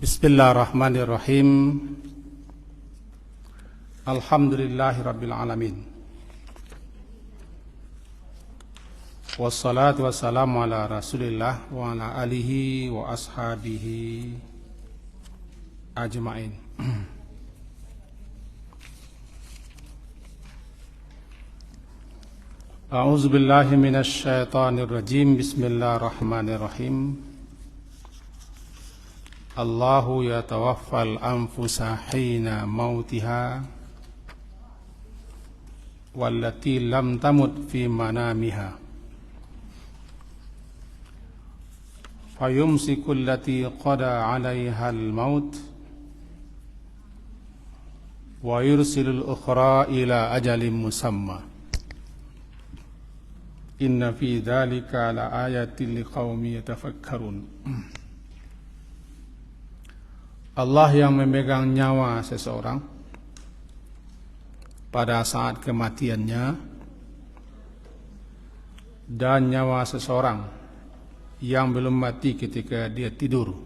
Bismillahirrahmanirrahim. Alhamdulillahirabbil alamin. Wassalatu wassalamu ala Rasulillah wa ala alihi wa ashabihi ajmain. A'udzu billahi minasy syaithanir rajim. Bismillahirrahmanirrahim. Allahu yatawaffal anfusa hina mautiha wallati lam tamut fi manamiha fayumsiku allati qada 'alaiha al-maut wa yursilul ukhra ila ajalin musamma. Inna fi dzalika la ayatin liqaumin yatafakkarun. Allah yang memegang nyawa seseorang pada saat kematiannya dan nyawa seseorang yang belum mati ketika dia tidur.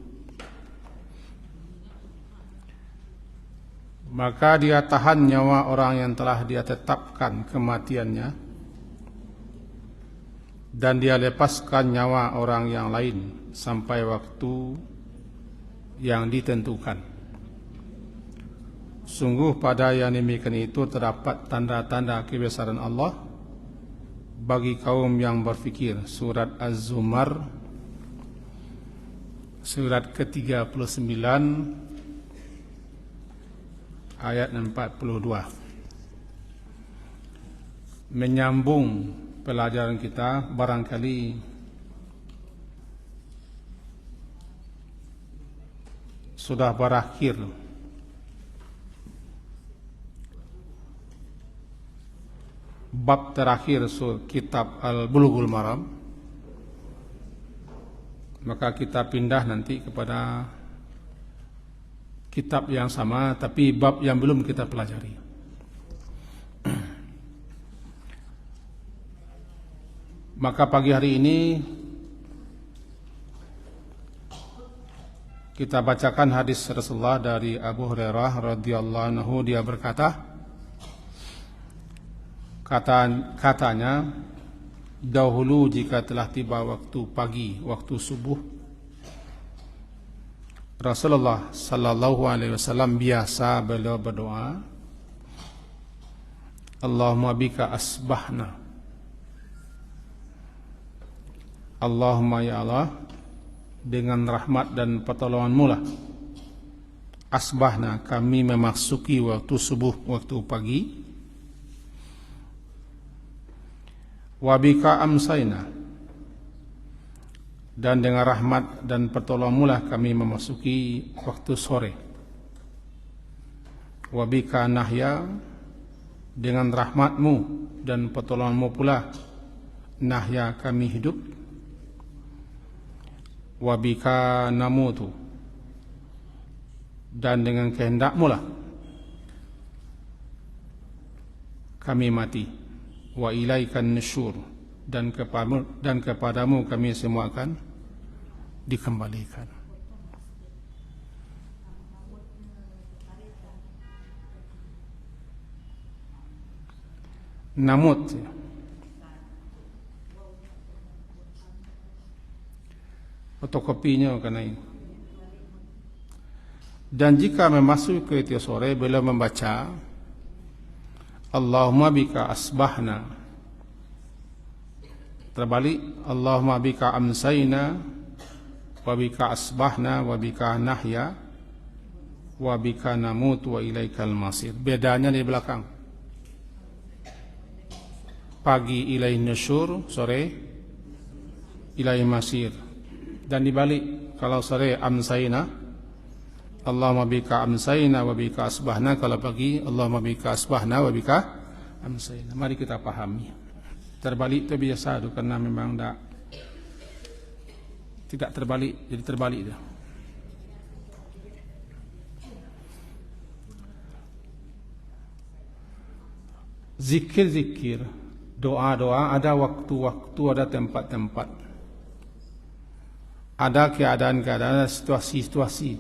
Maka dia tahan nyawa orang yang telah dia tetapkan kematiannya dan dia lepaskan nyawa orang yang lain sampai waktu yang ditentukan. Sungguh pada yang demikian itu terdapat tanda-tanda kebesaran Allah bagi kaum yang berfikir. Surat Az-Zumar surat ke-39 ayat 42. Menyambung pelajaran kita, barangkali sudah berakhir bab terakhir kitab Al-Bulughul Maram, maka kita pindah nanti kepada kitab yang sama tapi bab yang belum kita pelajari. Maka pagi hari ini kita bacakan hadis Rasulullah dari Abu Hurairah radhiyallahu anhu. Dia berkata, katanya, dahulu jika telah tiba waktu pagi, waktu subuh, Rasulullah sallallahu alaihi wasallam biasa beliau berdoa, Allahumma bika asbahna. Allahumma ya Allah, dengan rahmat dan pertolongan-Mu lah asbahna, kami memasuki waktu subuh, waktu pagi. Wa bika amsayna, dan dengan rahmat dan pertolongan-Mu lah kami memasuki waktu sore. Wa bika nahya, dengan rahmat-Mu dan pertolongan-Mu pula nahya, kami hidup. Wabika namutu, dan dengan kehendak-Mu lah kami mati. Wa ilaikan nusyur, dan kepadamu kami semua akan dikembalikan. Namut, fotokopinya karena ini. Dan jika memasuki waktu sore, beliau membaca Allahumma bika asbahna, terbalik Allahumma bika amsayna, wa bika asbahna, wa bika nahya, wa bika namut, wa ilaikal masir. Bedanya di belakang. Pagi ilai nusyur, sore ilai masir. Dan dibalik, kalau sore amsayna, Allahumma bika amsayna wa bika asbahna. Kalau pagi, Allahumma bika asbahna wa bika amsayna. Mari kita pahami. Terbalik itu biasa itu, karena memang tidak terbalik, jadi terbalik itu. Zikir-zikir, doa-doa, ada waktu-waktu, ada tempat-tempat. Ada keadaan-keadaan, situasi-situasi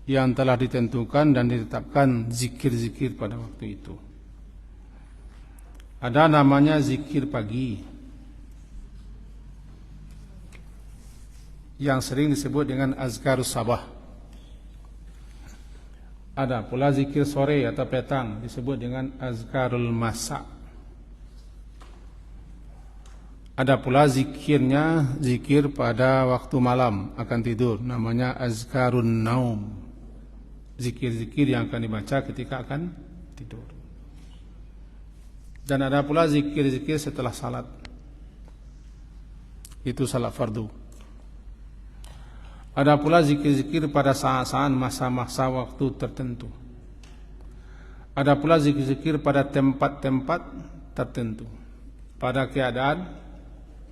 yang telah ditentukan dan ditetapkan zikir-zikir pada waktu itu. Ada namanya zikir pagi yang sering disebut dengan azkarus sabah. Ada pula zikir sore atau petang disebut dengan azkarul masa. Ada pula zikir pada waktu malam akan tidur, namanya azkarun naum. Zikir-zikir yang akan dibaca ketika akan tidur. Dan ada pula zikir-zikir setelah salat. Itu salat fardu. Ada pula zikir-zikir pada saat-saat masa-masa waktu tertentu. Ada pula zikir-zikir pada tempat-tempat tertentu, pada keadaan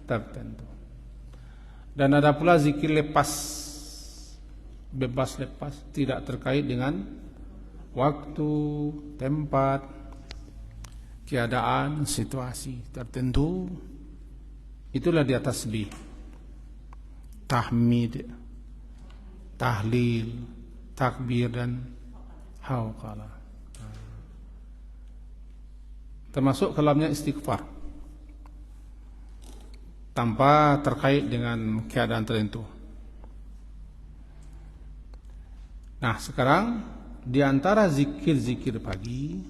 tertentu. Dan ada pula zikir lepas, bebas lepas, tidak terkait dengan waktu, tempat, keadaan, situasi tertentu. Itulah dia tasbih, tahmid, tahlil, takbir, dan hauqalah. Termasuk kalamnya istighfar, tanpa terkait dengan keadaan tertentu. Nah, sekarang di antara zikir-zikir pagi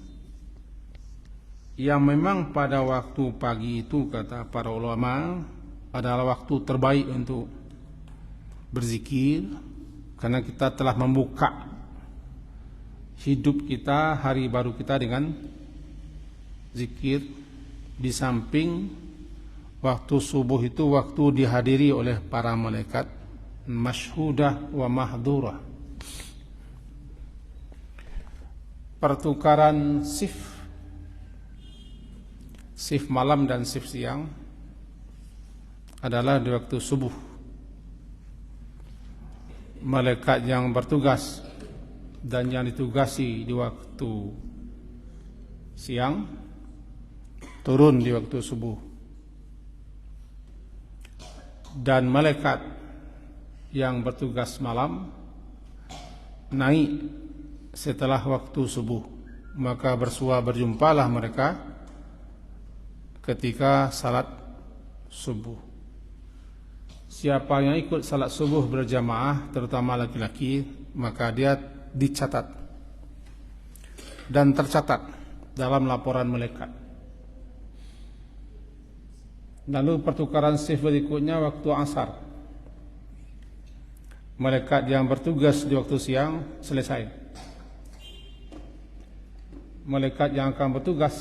yang memang pada waktu pagi itu, kata para ulama, adalah waktu terbaik untuk berzikir, karena kita telah membuka hidup kita, hari baru kita dengan zikir. Di samping waktu subuh itu waktu dihadiri oleh para malaikat, masyhudah wa mahdurah. Pertukaran shift malam dan shift siang adalah di waktu subuh. Malaikat yang bertugas dan yang ditugasi di waktu siang turun di waktu subuh, dan malaikat yang bertugas malam naik setelah waktu subuh. Maka berjumpalah mereka ketika salat subuh. Siapa yang ikut salat subuh berjamaah, terutama laki-laki, maka dia dicatat dan tercatat dalam laporan malaikat. Lalu pertukaran shift berikutnya waktu asar. Malaikat yang bertugas di waktu siang selesai. Malaikat yang akan bertugas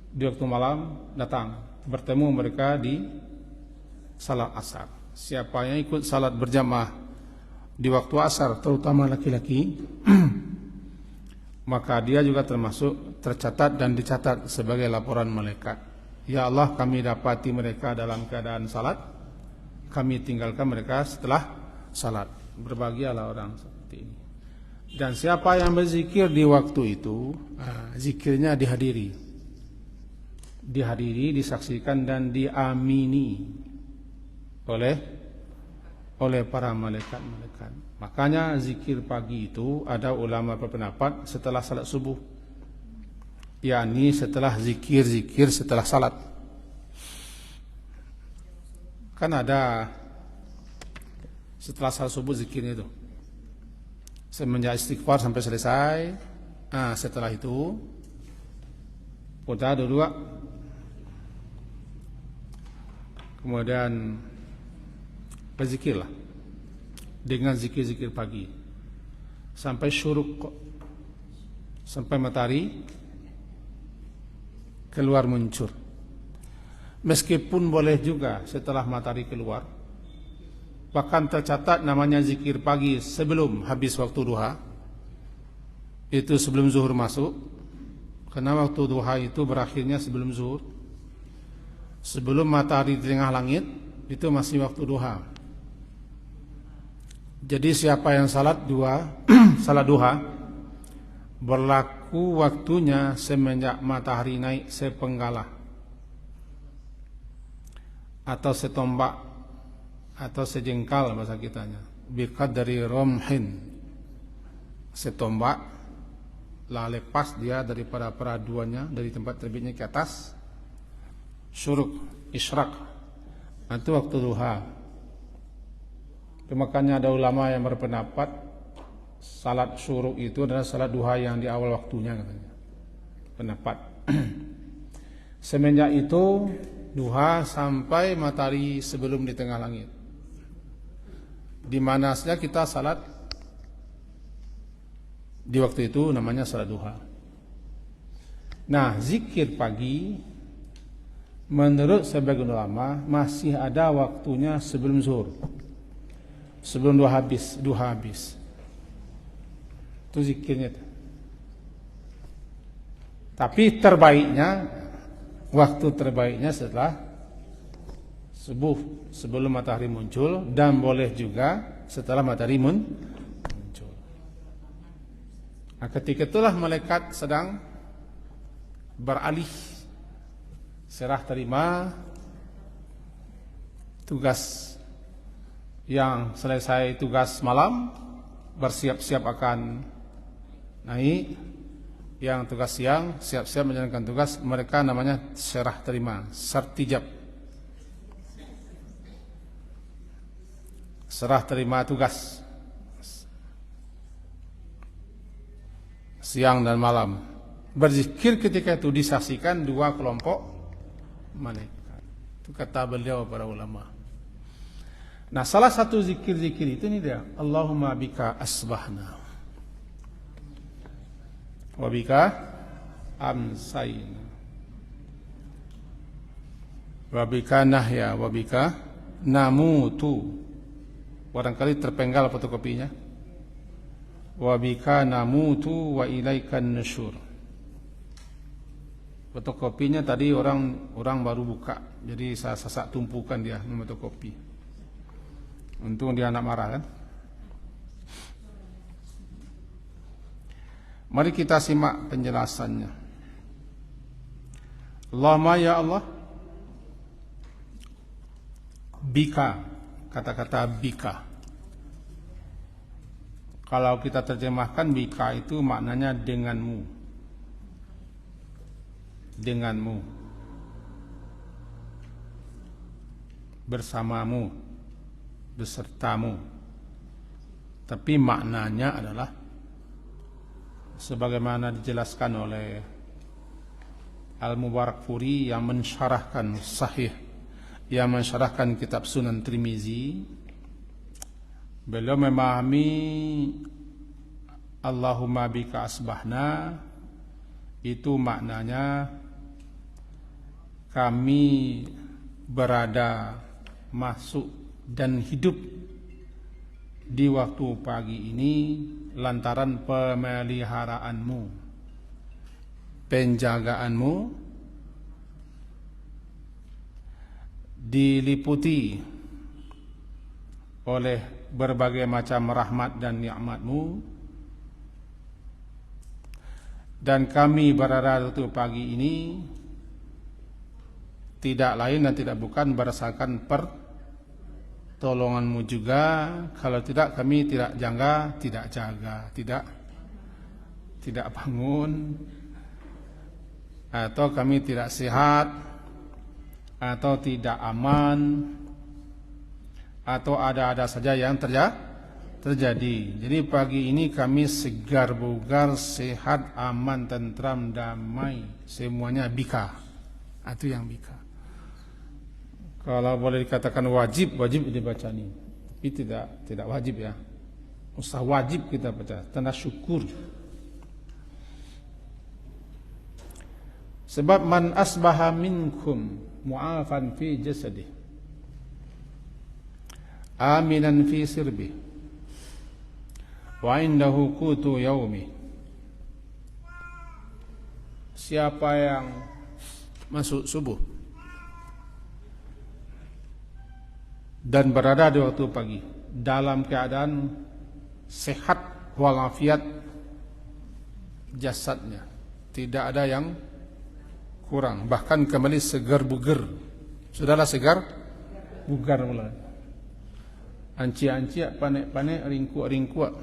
di waktu malam datang, bertemu mereka di salat asar. Siapa yang ikut salat berjamaah di waktu asar, terutama laki-laki, maka dia juga termasuk tercatat dan dicatat sebagai laporan malaikat. Ya Allah, kami dapati mereka dalam keadaan salat, kami tinggalkan mereka setelah salat. Berbahagialah orang seperti ini. Dan siapa yang berzikir di waktu itu, zikirnya dihadiri, disaksikan dan diamini oleh para malaikat-malaikat. Makanya zikir pagi itu ada ulama berpendapat setelah salat subuh, yakni setelah zikir-zikir setelah salat. Kan ada setelah salat subuh zikirnya itu, semenjak istighfar sampai selesai. Setelah itu udah dulu, kemudian berzikirlah dengan zikir-zikir pagi sampai syuruk, sampai matahari keluar muncul. Meskipun boleh juga setelah matahari keluar, bahkan tercatat namanya zikir pagi sebelum habis waktu duha, itu sebelum zuhur masuk, karena waktu duha itu berakhirnya sebelum zuhur. Sebelum matahari di tengah langit itu masih waktu duha. Jadi siapa yang salat duha berlaku waktunya semenjak matahari naik sepenggalah atau setombak atau sejengkal bahasa kitanya, biqadri romhin, setombak, lah lepas dia daripada peraduannya dari tempat terbitnya ke atas, syuruk, isyraq, itu waktu duha. Makanya ada ulama yang berpendapat salat syuruk itu adalah salat duha yang di awal waktunya katanya. Pendapat. Semenjak itu duha sampai matahari sebelum di tengah langit. Di mana saja kita salat di waktu itu namanya salat duha. Nah, zikir pagi menurut sebagian ulama masih ada waktunya sebelum zuhur. Sebelum duha habis. Itu zikirnya. Tapi waktu terbaiknya setelah subuh, sebelum matahari muncul, dan boleh juga setelah matahari muncul. Nah, ketika itulah malaikat sedang beralih, serah terima tugas. Yang selesai tugas malam bersiap-siap akan naik. Yang tugas siang siap-siap menjalankan tugas. Mereka namanya serah terima, sertijab. Serah terima tugas siang dan malam. Berzikir ketika itu disaksikan dua kelompok malaikat. Itu kata beliau para ulama. Nah, salah satu zikir-zikir itu ini dia, Allahumma bika asbahna wa bika amsayna wa bika nahya wa bika namutu. Barangkali terpenggal fotokopinya. Wa bika namutu wa ilaikan nusyur. Fotokopinya tadi orang baru buka, jadi saya sasak tumpukan dia fotokopi. Untung dia anak marah kan. Mari kita simak penjelasannya. Allahumma ya Allah, bika, kata-kata bika. Kalau kita terjemahkan bika itu maknanya denganmu. Denganmu. Bersamamu. Besertamu. Tapi maknanya adalah sebagaimana dijelaskan oleh Al-Mubarakfuri yang mensyarahkan sahih, yang mensyarahkan kitab Sunan Tirmizi. Beliau memahami Allahumma bika asbahna itu maknanya kami berada, masuk dan hidup di waktu pagi ini lantaran pemeliharaanmu, penjagaanmu, diliputi oleh berbagai macam rahmat dan nikmatmu, dan kami berada waktu pagi ini tidak lain dan tidak bukan berdasarkan pertolonganmu juga. Kalau tidak kami tidak jaga, tidak bangun, atau kami tidak sehat, atau tidak aman, atau ada-ada saja yang terjadi. Jadi pagi ini kami segar bugar, sehat, aman, tentram, damai, semuanya bika. Itu yang bika. Kalau boleh dikatakan wajib dibaca ini. Tapi tidak wajib ya. Wajib kita baca, tanda syukur. Sebab man asbaha minkum mu'afan fi jasadih, aminan fi sirbih, wa indahu qutu yaumi. Siapa yang masuk subuh dan berada di waktu pagi dalam keadaan sehat walafiat jasadnya, tidak ada yang kurang, bahkan kembali segar bugar. Sudahlah segar bugar mulai. Ancia-ancia, panek-panek, ringkuak-ringkuak.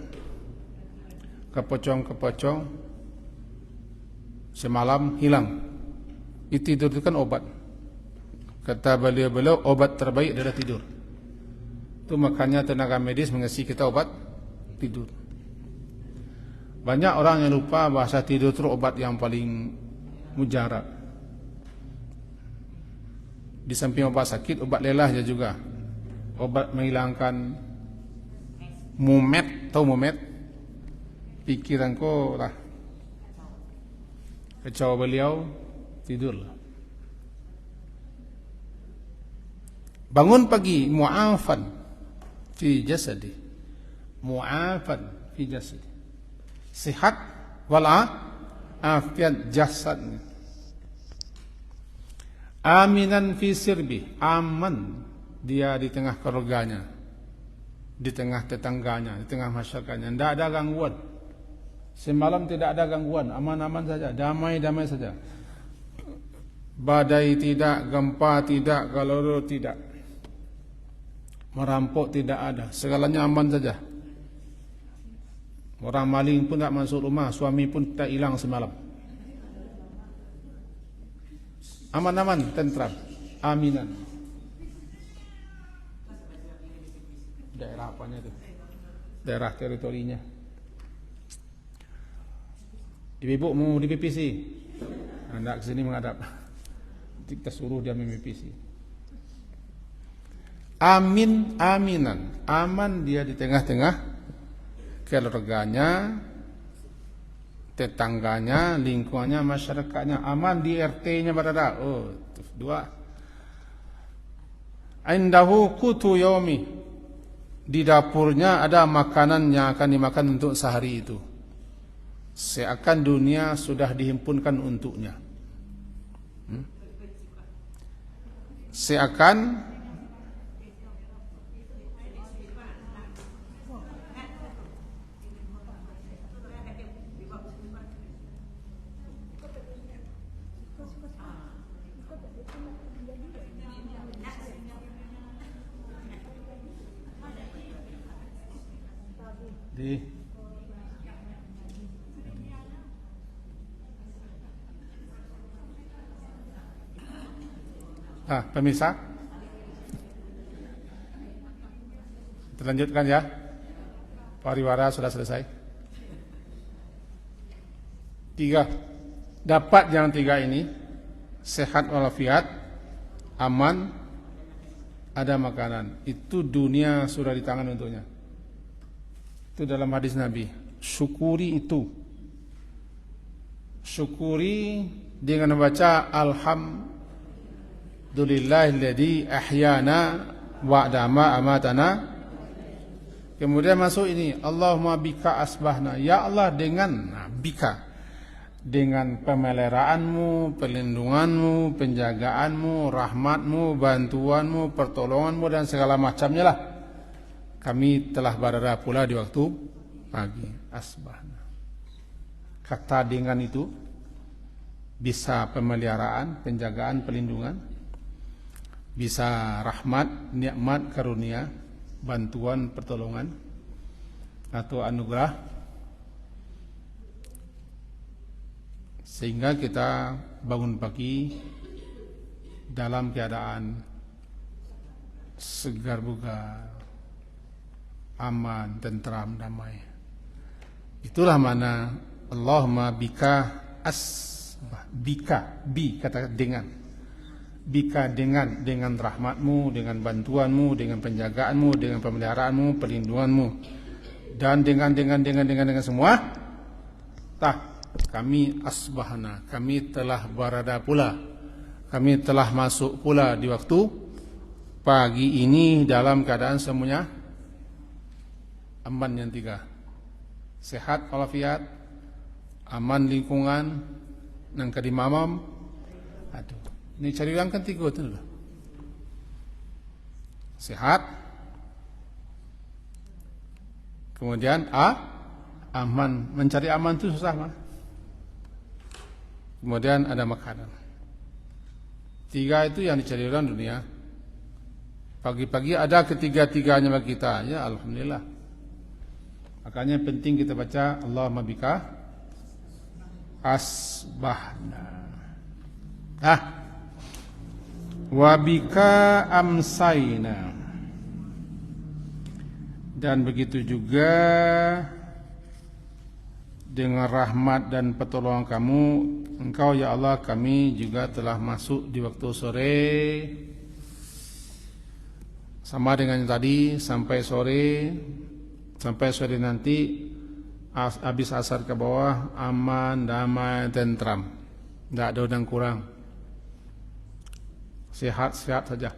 kepocong-kepocong semalam hilang. Itu tidur itu kan obat. Kata beliau-beliau, obat terbaik adalah tidur. Itu makanya tenaga medis mengasih kita obat tidur. Banyak orang yang lupa bahasa tidur itu obat yang paling mujarab. Di samping obat sakit, obat lelah juga. Obat menghilangkan mumet, tahu mumet? Pikiranku lah kacau. Beliau tidur. Bangun pagi, mu'afan fi jasadi, mu'afan fi jasadi, sihat wala afiat jasadnya. Aminan fi sirbi, aman dia di tengah keluarganya, di tengah tetangganya, di tengah masyarakatnya. Tidak ada gangguan. Semalam tidak ada gangguan, aman-aman saja, damai-damai saja. Badai tidak, gempa tidak, galoro tidak, merampok tidak ada, segalanya aman saja. Orang maling pun tak masuk rumah, suami pun tak hilang semalam. Aman-aman, tentram, aminan. Daerah apanya itu? Daerah teritorinya. Ibu mau di PPC, anda kesini menghadap. Kita suruh dia memipisi. Amin, aminan, aman dia di tengah-tengah keluarganya, tetangganya, lingkungannya, masyarakatnya. Aman di RT-nya berada. Oh, dua. Indahu qutu yaumi, di dapurnya ada makanan yang akan dimakan untuk sehari itu. Seakan dunia sudah dihimpunkan untuknya. Seakan pemirsa, terlanjutkan ya. Pariwara sudah selesai. 3. Dapat yang 3 ini, sehat walafiat, aman, ada makanan. Itu dunia sudah di tangan untuknya. Itu dalam hadis Nabi. Syukuri itu. Syukuri dengan membaca alhamdulillahilladzi ahyana ba'da ma amatana. Kemudian masuk ini, Allahumma bika asbahna. Ya Allah, dengan bika, dengan pemeliharaanmu, perlindunganmu, penjagaanmu, rahmatmu, bantuanmu, pertolonganmu dan segala macamnya lah, kami telah berada pula di waktu pagi. Asbahna. Kata dengan itu bisa pemeliharaan, penjagaan, perlindungan, bisa rahmat, nikmat, karunia, bantuan, pertolongan atau anugerah, sehingga kita bangun pagi dalam keadaan segar bugar, aman, tentram, damai. Itulah mana Allahumma bika bika, kata dengan. Bika dengan rahmatmu, dengan bantuanmu, dengan penjagaanmu, dengan pemeliharaanmu, perlindunganmu, dan dengan semua. Kami asbahna, kami telah berada pula, kami telah masuk pula di waktu pagi ini dalam keadaan semuanya aman. Yang 3, sehat walafiat, aman lingkungan, nang kadimamam. Aduh, ini cari orang kan 3 tu dulu. Sehat, kemudian aman. Mencari aman itu susah mah. Kemudian ada makanan. 3 itu yang dicari orang dunia. Pagi-pagi ada ketiga-tiganya bagi kita, ya alhamdulillah. Makanya penting kita baca Allahumma bika asbahna. Wa bika amsayna. Dan begitu juga dengan rahmat dan pertolongan kamu, Engkau ya Allah, kami juga telah masuk di waktu sore. Sama dengan tadi, sampai sore nanti, habis asar ke bawah, aman, damai, tentram, tidak ada yang kurang, sehat-sehat saja.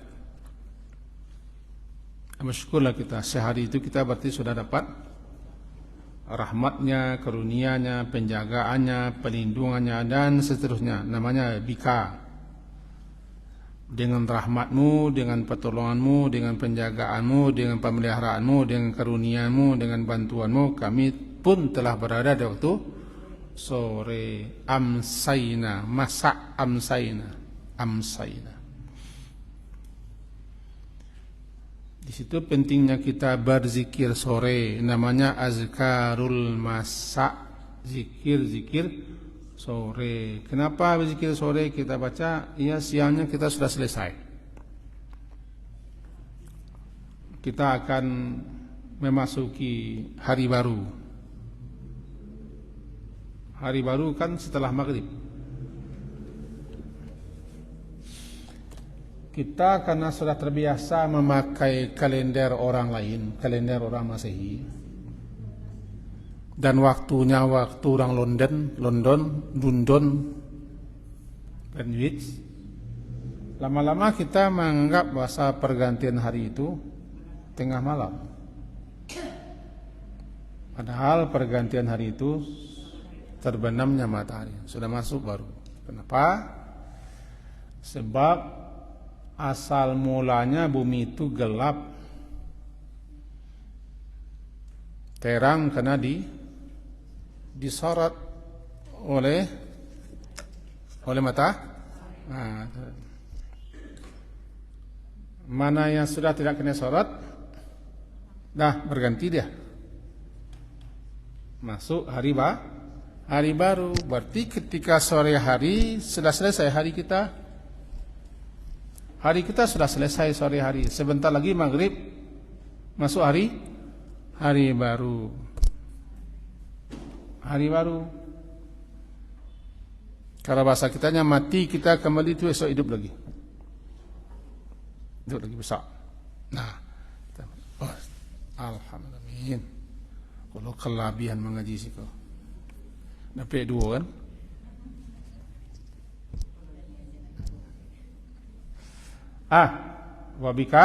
Bersyukurlah kita, sehari itu kita berarti sudah dapat rahmatnya, karunia-Nya, penjagaannya, pelindungannya, dan seterusnya. Namanya bika. Dengan rahmatmu, dengan pertolonganmu, dengan penjagaanmu, dengan pemeliharaanmu, dengan karunia-Mu, dengan bantuanmu, kami pun telah berada di waktu sore. Amsayna, masa amsayna. Di situ pentingnya kita berzikir sore, namanya azkarul masa, zikir sore. Kenapa berzikir sore kita baca? Ya, siangnya kita sudah selesai. Kita akan memasuki hari baru. Hari baru kan setelah maghrib. Kita karena sudah terbiasa memakai kalender orang lain, kalender orang Masehi, dan waktunya waktu orang London, Greenwich. Lama-lama kita menganggap bahasa pergantian hari itu tengah malam. Padahal pergantian hari itu terbenamnya matahari, sudah masuk baru. Kenapa? Sebab asal mulanya bumi itu gelap, terang karena disorot oleh mata. Mana yang sudah tidak kena sorot, dah berganti dia, masuk hari baru. Berarti ketika sore hari sudah selesai hari kita. Hari kita sudah selesai sore hari. Sebentar lagi maghrib masuk hari baru. Hari baru. Kalau bahasa kitanya mati, kita kembali itu esok hidup lagi. Hidup lagi besar. Nah, alhamdulillah. Kalau kelebihan mengaji sih kau. Dapat 2 kan? Wabika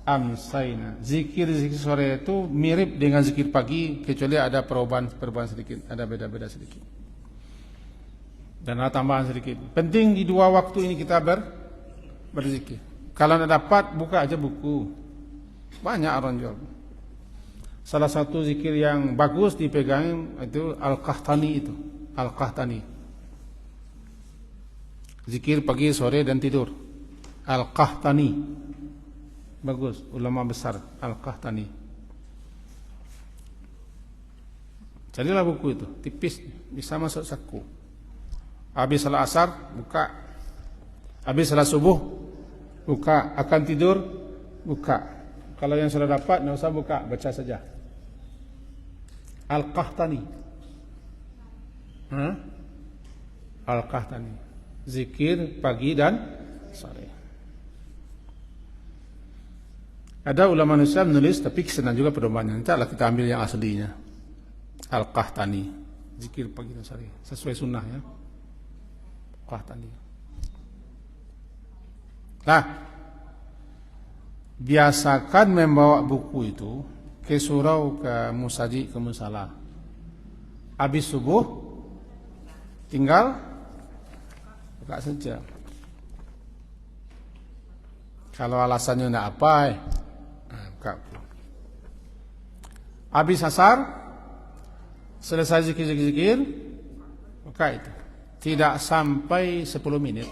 amsayna. Zikir sore itu mirip dengan zikir pagi, kecuali ada perubahan sedikit, ada beda-beda sedikit, dan ada tambahan sedikit. Penting di 2 waktu ini kita berzikir. Kalau tidak dapat, buka aja buku, banyak orang jual. Salah satu zikir yang bagus dipegang itu Al-Qahtani. Zikir pagi, sore, dan tidur. Al-Qahtani, bagus, ulama besar Al-Qahtani. Carilah buku itu, tipis, bisa masuk saku. Habis salat asar buka, habis salat subuh buka, akan tidur buka. Kalau yang sudah dapat tidak usah buka, baca saja. Al-Qahtani, Al-Qahtani, zikir pagi dan sore. Ada ulama Islam menulis, tapi senang juga pedomannya. Entahlah kita ambil yang aslinya. Al-Qahtani, zikir pagi dan sore, sesuai sunnah ya. Qahtani. Nah, biasakan membawa buku itu ke surau, ke musaji, ke musala. Habis subuh, tinggal buka saja. Kalau alasannya tidak apa, buka. Habis asar, selesai zikir, buka itu. Tidak sampai 10 menit.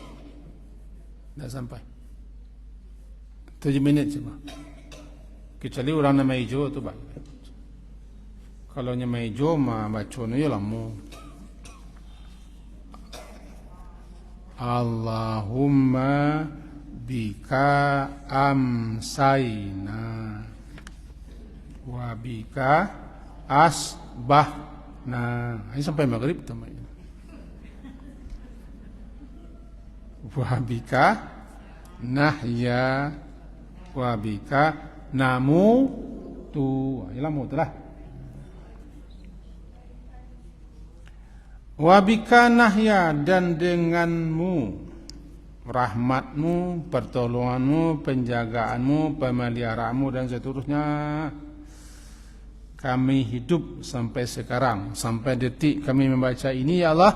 Tidak sampai 7 menit cuma. Kecuali orang nama hijau itu banyak. Kalau nyemejo mah bacone ya lamu. Allahumma bika amsayna wa bika asbahna. Ini sampai maghrib teman. Wa bika nahya wa bika namu tu. Ilamu itulah. Wabika nahya, dan denganmu, rahmatmu, pertolonganmu, penjagaanmu, pemeliharaanmu dan seterusnya kami hidup sampai sekarang, sampai detik kami membaca ini ya Allah.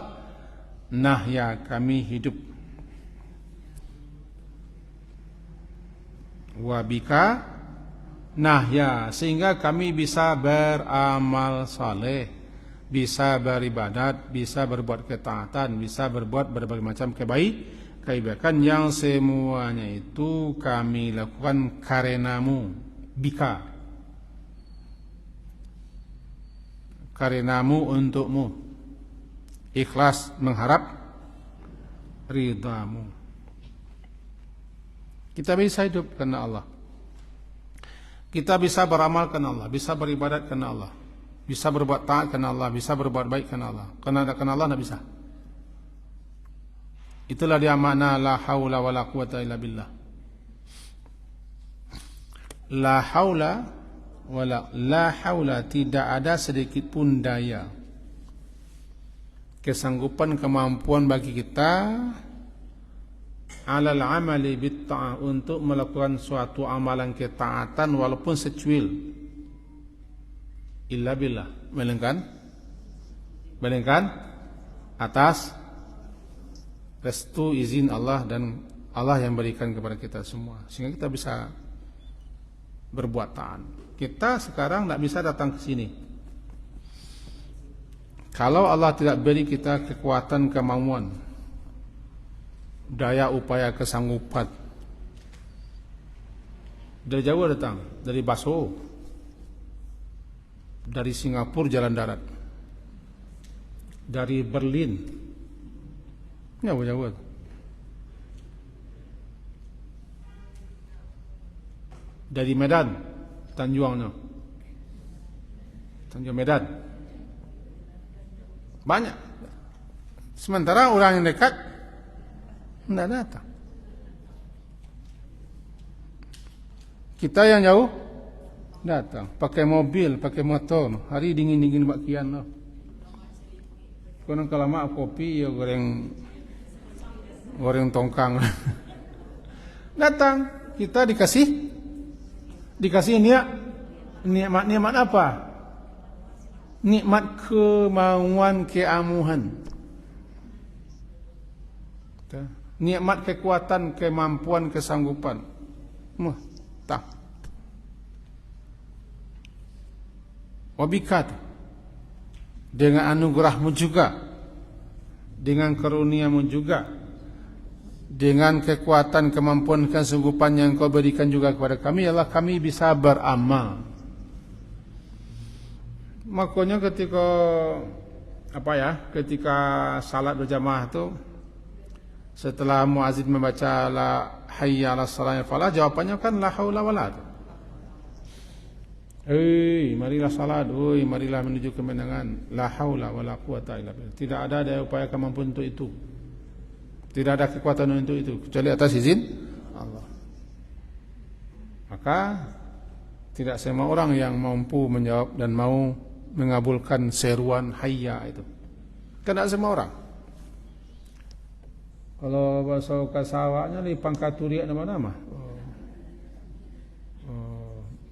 Nahya, kami hidup. Wabika nahya, sehingga kami bisa beramal saleh, bisa beribadat, bisa berbuat ketaatan, bisa berbuat berbagai macam kebaikan yang semuanya itu kami lakukan karenamu, bika, karenamu, untukmu, ikhlas mengharap ridhamu. Kita bisa hidup karena Allah, kita bisa beramal karena Allah, bisa beribadat karena Allah, bisa berbuat taat karena Allah, bisa berbuat baik karena Allah. Karena Allah tidak bisa. Itulah dia makna la haula wala quwata illa billah. La haula, tidak ada sedikit pun daya, kesanggupan, kemampuan bagi kita alal amali bit ta'ah, untuk melakukan suatu amalan ketaatan walaupun secuil, illa billah, melainkan atas restu izin Allah, dan Allah yang berikan kepada kita semua, sehingga kita bisa berbuat taat. Kita sekarang tidak bisa datang ke sini kalau Allah tidak beri kita kekuatan, kemampuan, daya upaya, kesanggupan. Dari jauh datang, dari Baso, dari Singapura jalan darat, dari Berlin, jauh-jauh, dari Medan, Tanjung Medan, banyak. Sementara orang yang dekat tidak datang. Kita yang jauh datang, pakai mobil, pakai motor. Hari dingin-dingin bakian loh. Konon kalau mak kopi ya goreng tongkang. Datang, kita dikasih nikmat apa? Nikmat kemauan, keamuhan. Nikmat kekuatan, kemampuan, kesanggupan. Tak. Wabikat, dengan anugerahmu juga, dengan karuniamu juga, dengan kekuatan, kemampuan, kesanggupan yang kau berikan juga kepada kami, Allah, kami bisa beramal. Makanya ketika salat berjamaah itu, setelah muazin membaca la hayya 'alas shalah falah, jawabannya kan la haula wala. Marilah salat, marilah menuju kemenangan. La haula wala quwata illa billah. Tidak ada daya upaya kemampuan untuk itu. Tidak ada kekuatan untuk itu kecuali atas izin Allah. Maka tidak semua orang yang mampu menjawab dan mau mengabulkan seruan hayya itu. Tidak semua orang. Kalau bahasa kasawaknya di pangkaturiak nama-nama.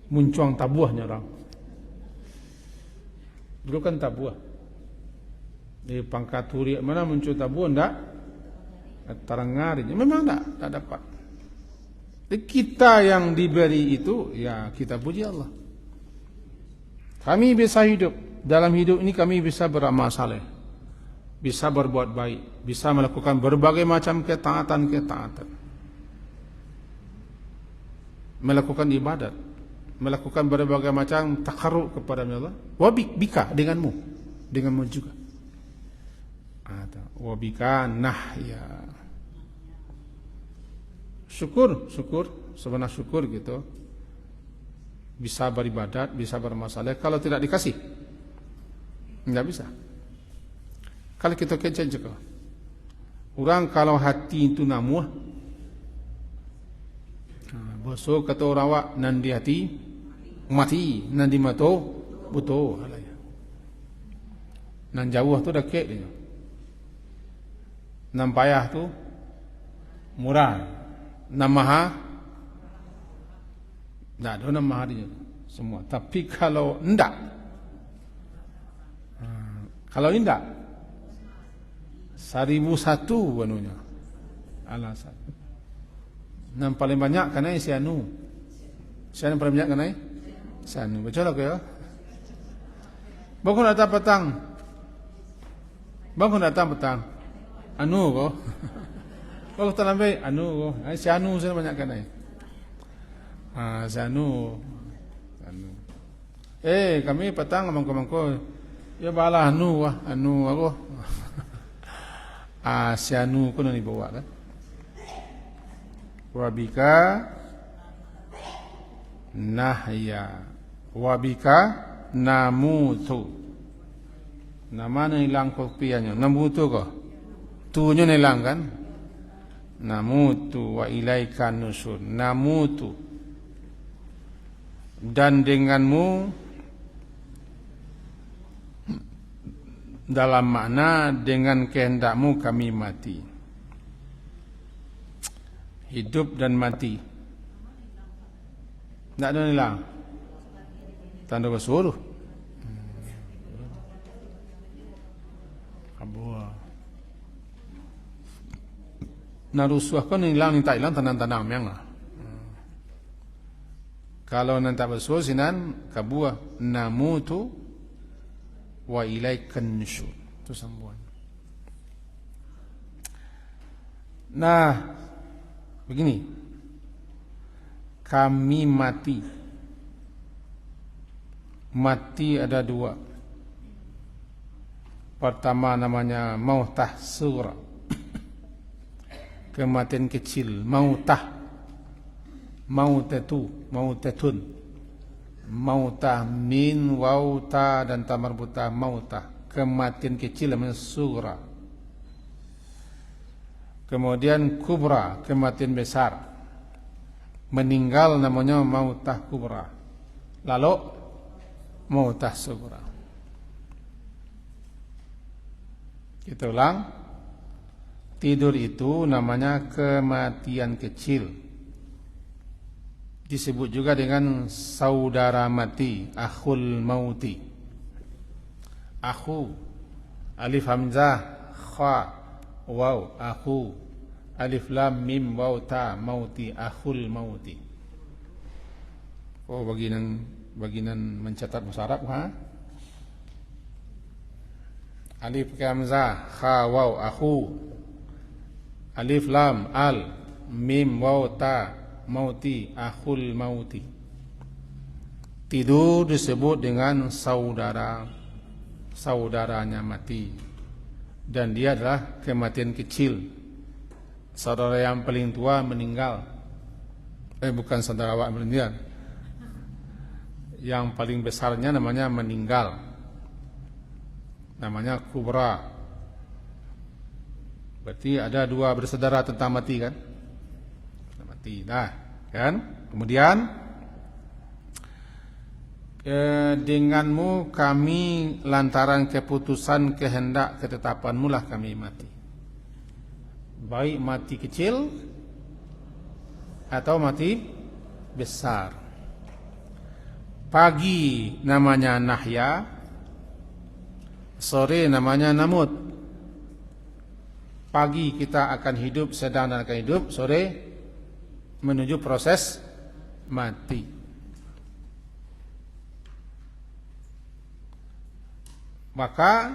Muncuang tabuahnya orang. Dulu kan tabuah. Di pangkaturiak mana muncul tabuah enggak? Tarangarinya memang enggak dapat. Kita yang diberi itu, ya kita puji Allah. Kami bisa hidup. Dalam hidup ini kami bisa beramal saleh, bisa berbuat baik, bisa melakukan berbagai macam ketaatan, melakukan ibadat, melakukan berbagai macam takarrub kepada Allah. Bika denganmu juga. Wabika nahya. Syukur, sebenarnya syukur gitu. Bisa beribadat, bisa bermasalah. Kalau tidak dikasih, enggak bisa. Kalau kita kecil juga. Orang kalau hati itu namuh, bosok kata orang awak nan di hati mati, nan di mato buto halaya. Nan jauh tu dekat dia. Nan payah tu murah. Nan maha tak ada nan maha dia semua. Tapi kalau enggak, kalau enggak 1001 anunya alasan. Nan paling banyak kan si anu. Si anu paling banyak kan si anu. Betul aku ya. Bangun datang petang. Anu ko. Bangun tak lambai anu ko. Si anu saya banyak kan si anu. Kami petang ngomong-ngomong ya balah anu aku. Si anu ko ni bawa kan. Wabika nahya, wabika namutu. Nama hilang kopiannya, namutu ko. Tunya hilang kan? Namutu wa ilaika nusur. Namutu. Dan denganmu dalam makna dengan kehendakmu kami mati. Hidup dan mati. Tak ada hilang. Tanda bersuruh. Abua. Narusuah kan hilang, tak hilang tanam-tanam yang lah. Kalau nanti bersuruh sinan kabuah namutu wa ilaikan nusyur. Itu sambungan. Nah, begini, kami mati. Mati ada dua. Pertama namanya mautah sura, kematian kecil. Mautatun, mautah min wauta dan tamar buta mautah, kematian kecil namanya sura. Kemudian kubra, kematian besar. Meninggal namanya mautah kubra. Lalu mautah sugra. Kita ulang. Tidur itu namanya kematian kecil. Disebut juga dengan saudara mati, akhul mauti. Akhu, alif hamzah, kha, waw, akhu, alif lam mim waw ta, mauti, akhul mauti. Oh, bagian mencatat bahasa Arab ha? Alif hamzah, kha, waw, akhu, alif lam al, mim waw ta, mauti, akhul mauti. Tidur disebut dengan saudaranya mati. Dan dia adalah kematian kecil. Saudara yang paling tua meninggal. Bukan saudara awak meninggal. Yang paling besarnya namanya meninggal. Namanya kubra. Berarti ada dua bersaudara tentang mati kan? Mati. Nah, kan? Kemudian denganmu kami lantaran keputusan kehendak ketetapanmu lah kami mati. Baik mati kecil atau mati besar. Pagi namanya nahya, sore namanya namut. Pagi kita akan hidup, sedang dan akan hidup. Sore menuju proses mati. Maka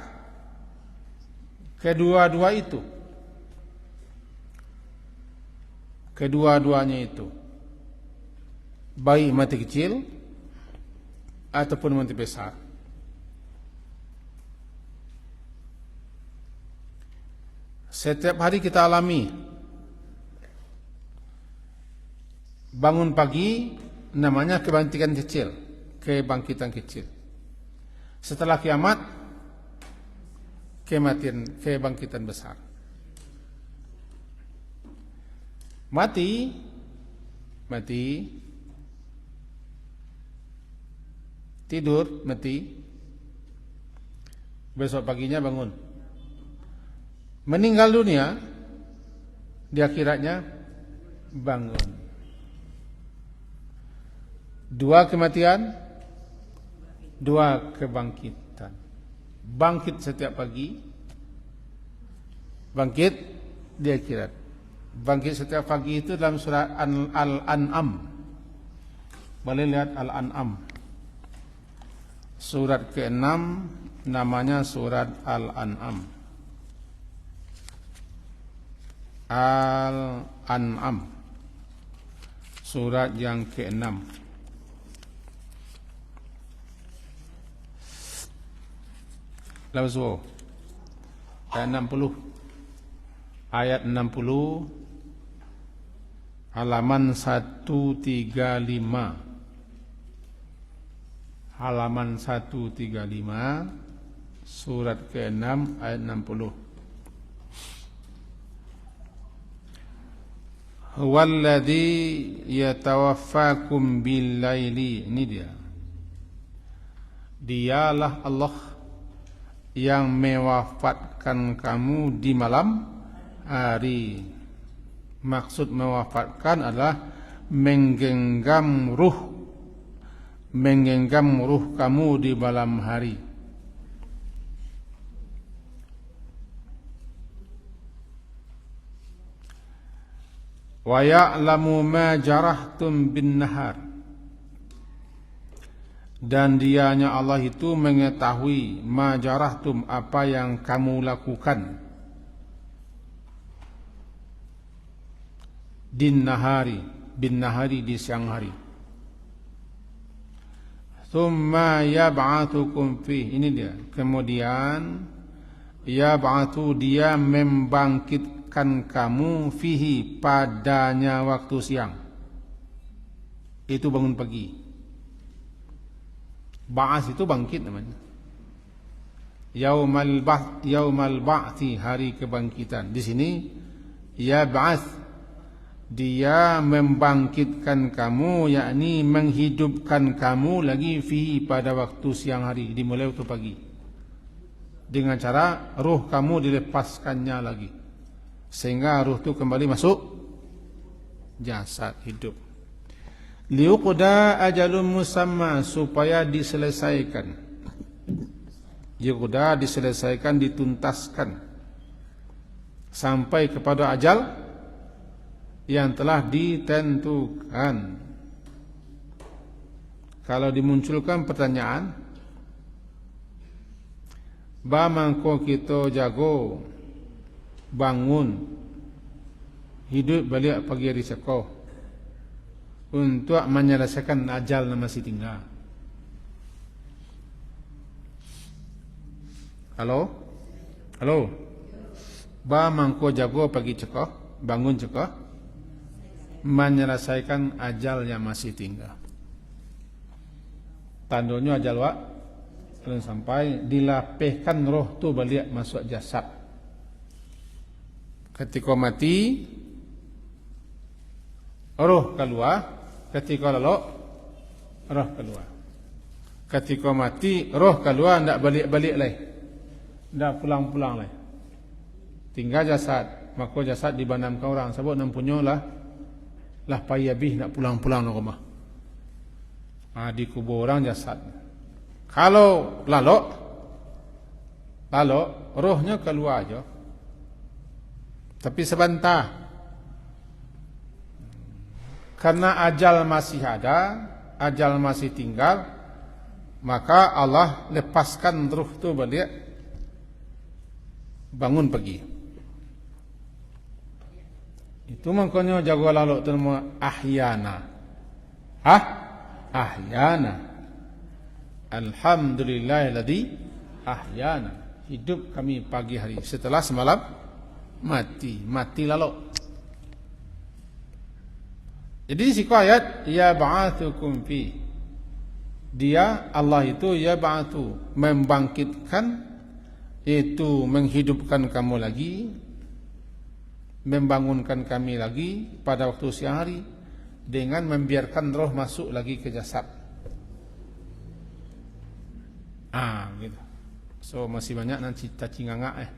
kedua-duanya itu baik mati kecil ataupun mimpi besar. Setiap hari kita alami. Bangun pagi namanya kebangkitan kecil, kebangkitan kecil. Setelah kiamat, kematian, kebangkitan besar. Mati, tidur, mati. Besok paginya bangun. Meninggal dunia, di akhiratnya bangun. Dua kematian, dua kebangkitan. Bangkit setiap pagi, bangkit di akhirat. Bangkit setiap pagi itu dalam surah Al-An'am. Boleh lihat Al-An'am. Surat ke-6 namanya surat Al-An'am. Al-An'am, surat yang ke-6. Lalu ayat 60. Ayat 60 halaman 135. Halaman 135 surat ke-6 ayat 60. Huwallazi yatawaffakum bil-laili, ini dia. Dialah Allah yang mewafatkan kamu di malam hari. Maksud mewafatkan adalah menggenggam ruh kamu di malam hari. Wa ya'lamu ma jarahtum bin nahar, dan dianya Allah itu mengetahui ma jarahtum, apa yang kamu lakukan, bin nahari di siang hari. Thumma yab'athukum fi, ini dia. Kemudian yab'athu, dia membangkitkan kamu fihi, padanya waktu siang. Itu bangun pagi. Ba'as itu bangkit namanya. Yaumal ba'thi, hari kebangkitan. Di sini ya ba'ats, dia membangkitkan kamu, yakni menghidupkan kamu lagi fihi, pada waktu siang hari, dimulai waktu pagi. Dengan cara ruh kamu dilepaskannya lagi, sehingga ruh itu kembali masuk jasad hidup. Liuqda ajalun musamma, supaya diselesaikan. Yuqda, diselesaikan, dituntaskan sampai kepada ajal yang telah ditentukan. Kalau dimunculkan pertanyaan, ba mangko kita jago bangun hidup balik pagi hari sekolah untuk menyelesaikan ajal yang masih tinggal. Halo, ba mangko jago pagi cekoh, bangun cekoh, menyelesaikan ajal yang masih tinggal. Tandanya ajal wak belum sampai, dilapihkan roh tu balik masuk jasad. Ketika mati, roh keluar. Ketika lelok, roh keluar. Ketika mati, roh keluar, tidak balik-balik lagi, tidak pulang-pulang lagi, tinggal jasad. Maka jasad dibanamkan orang, sebab nampunya lah payabih, nak pulang-pulang ke rumah. Dikubur orang jasad. Kalau lalok, rohnya keluar aja, tapi sebentar. Karena ajal masih ada, ajal masih tinggal, maka Allah lepaskan ruh itu balik, bangun pergi. Itu makanya jago lalok itu nama ahyana. Ahyana. Alhamdulillahilladzi ahyana. Hidup kami pagi hari setelah semalam mati lalu. Jadi si ayat ya ba'atsukum fi. Dia Allah itu ya ba'atsu, membangkitkan, yaitu menghidupkan kamu lagi, membangunkan kami lagi pada waktu siang hari dengan membiarkan roh masuk lagi ke jasad. Gitu. So masih banyak nanti cacing ngangak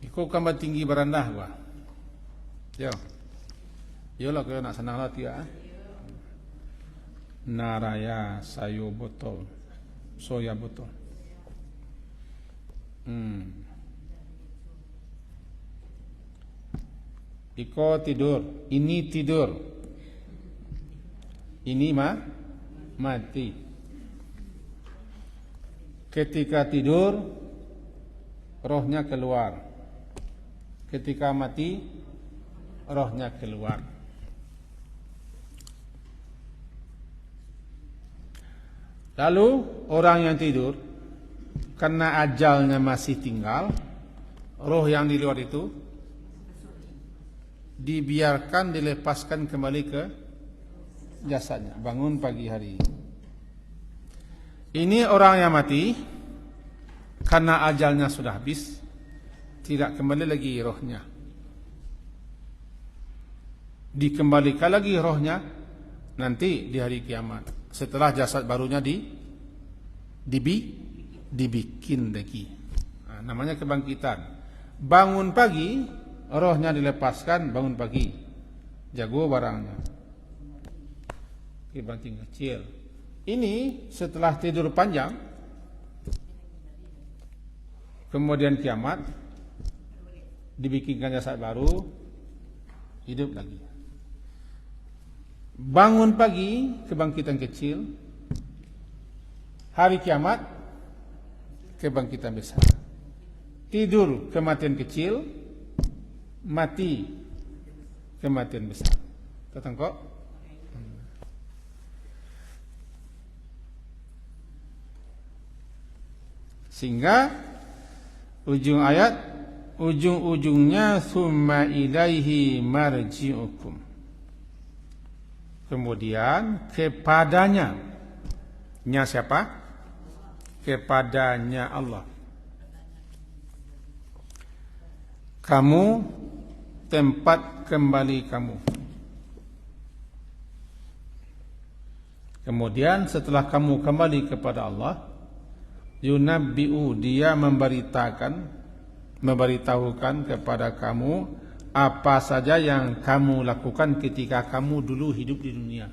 Iko kambat tinggi berandah gua. Yo lah kau nak senang lah tiga. Naraya sayo botol, soya botol. Iko tidur, ini tidur. Ini mati. Ketika tidur, rohnya keluar. Ketika mati, rohnya keluar. Lalu orang yang tidur, karena ajalnya masih tinggal, roh yang di luar itu dibiarkan, dilepaskan kembali ke jasadnya, bangun pagi hari. Ini orang yang mati karena ajalnya sudah habis, tidak kembali lagi rohnya. Dikembalikan lagi rohnya nanti di hari kiamat, setelah jasad barunya dibikin lagi. Namanya kebangkitan. Bangun pagi, rohnya dilepaskan, bangun pagi, jago barangnya. Banting kecil. Ini setelah tidur panjang, kemudian kiamat, dibikinkan jasad baru, hidup lagi. Bangun pagi, kebangkitan kecil. Hari kiamat, kebangkitan besar. Tidur, kematian kecil. Mati, kematian besar. Tetangkok. Sehingga ujung ayat, ujung-ujungnya summa ilaihi marji'ukum. Kemudian kepadanya. Nya siapa? Kepadanya Allah. Kamu tempat kembali kamu. Kemudian setelah kamu kembali kepada Allah, yunabbi'u, dia memberitahukan kepada kamu apa saja yang kamu lakukan ketika kamu dulu hidup di dunia.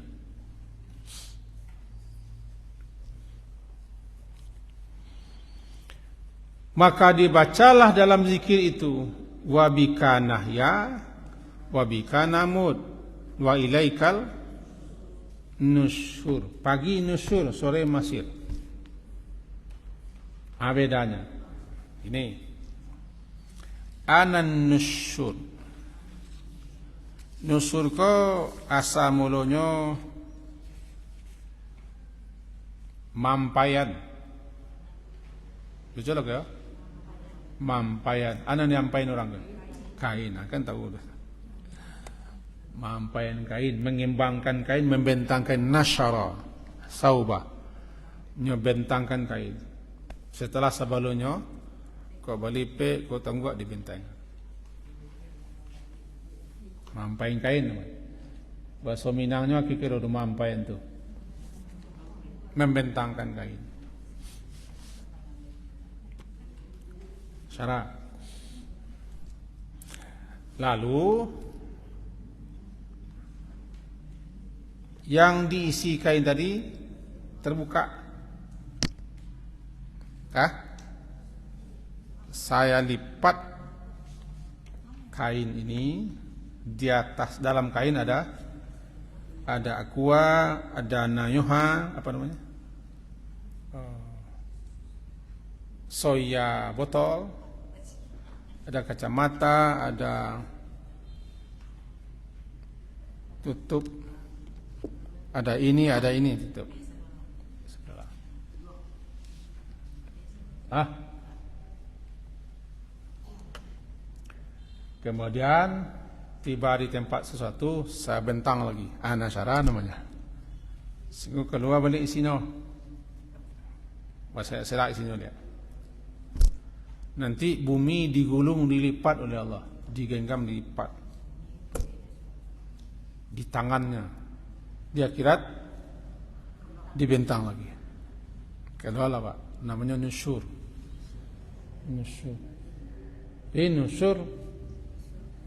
Maka dibacalah dalam zikir itu, wa bika nahya wa bika namut wa ilaikal nusyur. Pagi nusyur, sore masir. Bedanya ini anan nusyur. Nusyur ko asa mulonyo mampayan. Betul ya? Mampayan. Anan nyampain orang kain, kan tahu. Mampayan kain, mengembangkan kain, membentangkan nasyara sauba, membentangkan kain. Setelah sebelumnya kau balipe, kau tangguk di bintang. Mampain kain. Bahasa Minangnya kikir udah mampain tu. Membentangkan kain. Syarat. Lalu yang diisi kain tadi terbuka. Saya lipat kain ini, di atas dalam kain ada aqua, ada nayuha, apa namanya? Soya botol, ada kacamata, ada tutup. Ada ini tutup. Kemudian tiba di tempat sesuatu, saya bentang lagi. Anasyara namanya. Sehingga keluar balik sini. Saya serak sini dia. Nanti bumi digulung, dilipat oleh Allah, digenggam, dilipat di tangannya. Di akhirat dibentang lagi. Kedua lah Pak, namanya nusyur. Nusyur. Ini nusyur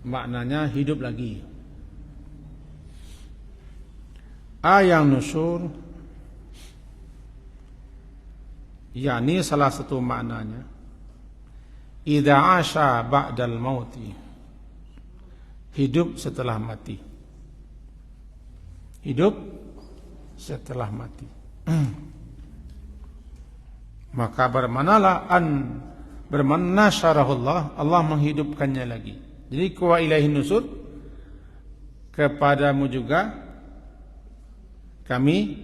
maknanya hidup lagi. Yang nusyur, yakni salah satu maknanya idza asha ba'dal mauti, hidup setelah mati. Hidup setelah mati. Maka bermana syarahullah, Allah menghidupkannya lagi. Jadi wa ilaihi nusur, kepadamu juga kami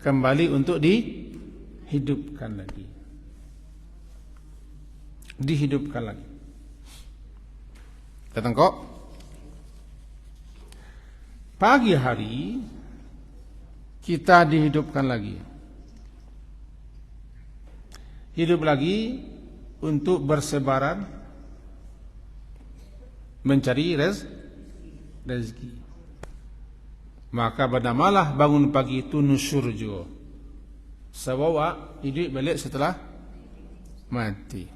kembali untuk dihidupkan lagi. Dihidupkan lagi. Kita tengok. Pagi hari kita dihidupkan lagi. Hidup lagi untuk bersebaran mencari rezeki. Maka bernamalah bangun pagi itu nusyur juga. Sebab hidup balik setelah mati.